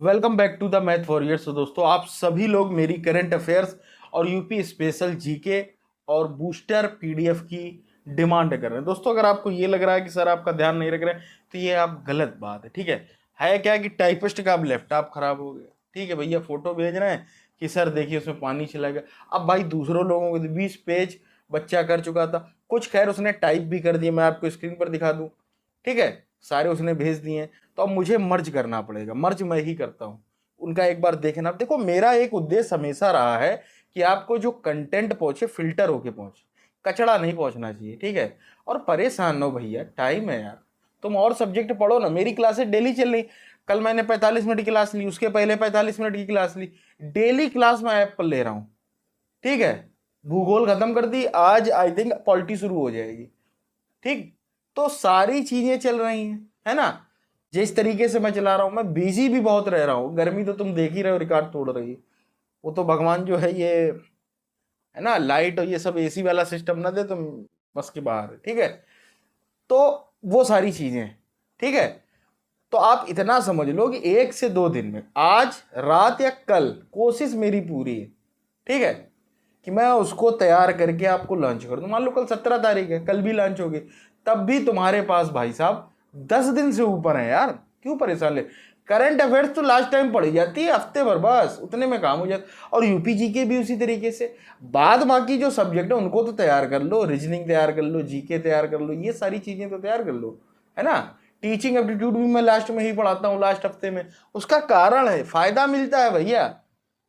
Welcome back to the math warriors. दोस्तों, आप सभी लोग मेरी करंट अफेयर्स और यूपी स्पेशल जीके और बूस्टर पीडीएफ की डिमांड कर रहे हैं। दोस्तों, अगर आपको ये लग रहा है कि सर आपका ध्यान नहीं रख रहे हैं तो ये आप गलत बात है। ठीक है क्या कि टाइपिस्ट का अब लैपटॉप खराब हो गया। ठीक है भैया, फोटो भेज रहे हैं कि सर देखिए उसमें पानी चला गया। अब भाई दूसरों लोगों को 20 पेज बच्चा कर चुका था, कुछ खैर उसने टाइप भी कर दिया, मैं आपको स्क्रीन पर दिखा दूं। ठीक है, सारे उसने भेज दिए हैं, तो अब मुझे मर्ज करना पड़ेगा। मर्ज मैं ही करता हूँ, उनका एक बार देखना। देखो, मेरा एक उद्देश्य हमेशा रहा है कि आपको जो कंटेंट पहुंचे फिल्टर होके पहुंचे, कचड़ा नहीं पहुंचना चाहिए। ठीक है, और परेशान हो भैया, टाइम है यार, तुम और सब्जेक्ट पढ़ो ना। मेरी क्लासेस डेली चल रही, कल मैंने 45 मिनट की क्लास ली, उसके पहले 45 मिनट की क्लास ली। डेली क्लास मैं ऐप पर ले रहा हूँ। ठीक है, भूगोल खत्म कर दी, आज आई थिंक पॉलिटी शुरू हो जाएगी। ठीक, तो सारी चीजें चल रही हैं, है ना। जिस तरीके से मैं चला रहा हूं, मैं बिजी भी बहुत रह रहा हूँ। गर्मी तो तुम देख ही रहे हो, रिकॉर्ड तोड़ रही है। वो तो भगवान जो है ये, है ना, लाइट और ये सब एसी वाला सिस्टम ना दे तो बस के बाहर है। ठीक है, तो वो सारी चीजें, ठीक है। तो आप इतना समझ लो कि 1 से 2 दिन में, आज रात या कल, कोशिश मेरी पूरी है, ठीक है, कि मैं उसको तैयार करके आपको लॉन्च कर दूं। मान लो कल 17 तारीख है, कल भी लॉन्च होगी, तब भी तुम्हारे पास भाई साहब 10 दिन से ऊपर है यार। क्यों परेशान ले। करंट अफेयर्स तो लास्ट टाइम पढ़ी जाती है हफ्ते भर, बस उतने में काम हो जाता। और यूपीजी के भी उसी तरीके से। बाद बाकी जो सब्जेक्ट है उनको तो तैयार कर लो, रीजनिंग तैयार कर लो, जीके तैयार कर लो, ये सारी चीजें तो तैयार कर लो, है ना। टीचिंग एप्टीट्यूड भी मैं लास्ट में ही पढ़ाता हूँ, लास्ट हफ्ते में। उसका कारण है, फायदा मिलता है भैया।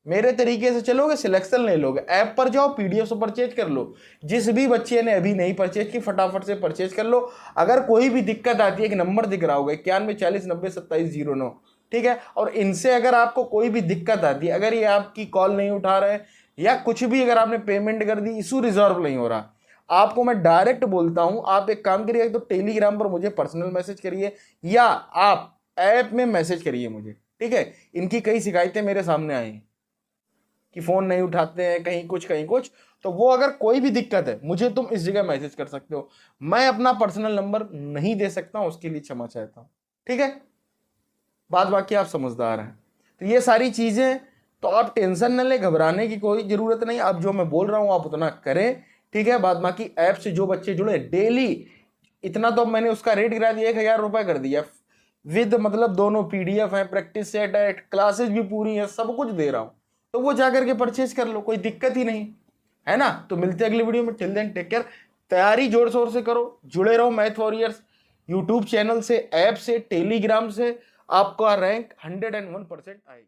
मेरे तरीके से चलोगे, सिलेक्शन ले लोगे, ऐप पर जाओ, पीडीएफ से परचेज कर लो। जिस भी बच्चे ने अभी नहीं परचेज की, फटाफट से परचेज कर लो। अगर कोई भी दिक्कत आती है, एक नंबर दिख रहा होगा 9140902709, ठीक है। और इनसे अगर आपको कोई भी दिक्कत आती है, अगर ये आपकी कॉल नहीं उठा रहे या कुछ भी, अगर आपने पेमेंट कर दी, इशू रिजॉल्व नहीं हो रहा, आपको मैं डायरेक्ट बोलता हूं, आप एक काम करिए, तो टेलीग्राम पर मुझे पर्सनल मैसेज करिए या आप ऐप में मैसेज करिए मुझे। ठीक है, इनकी कई शिकायतें मेरे सामने आई कि फोन नहीं उठाते हैं, कहीं कुछ कहीं कुछ। तो वो अगर कोई भी दिक्कत है, मुझे तुम इस जगह मैसेज कर सकते हो। मैं अपना पर्सनल नंबर नहीं दे सकता हूं, उसके लिए क्षमा चाहता हूं। ठीक है, बात बाकी आप समझदार हैं। तो ये सारी चीजें, तो आप टेंशन न ले, घबराने की कोई जरूरत नहीं। आप जो मैं बोल रहा हूं आप उतना करें। ठीक है, बात बाकी ऐप से जो बच्चे जुड़े डेली, इतना तो मैंने उसका रेट गिरा दिया, 1000 रुपए कर दिया विद, मतलब दोनों पीडीएफ है, प्रैक्टिस सेट है, क्लासेस भी पूरी है, सब कुछ दे रहा हूं। तो वो जाकर के परचेज कर लो, कोई दिक्कत ही नहीं, है ना। तो मिलते हैं अगली वीडियो में, टिल देन टेक केयर। तैयारी जोर शोर से करो, जुड़े रहो मैथ वॉरियर्स यूट्यूब चैनल से, ऐप से, टेलीग्राम से। आपका रैंक 101% आएगी।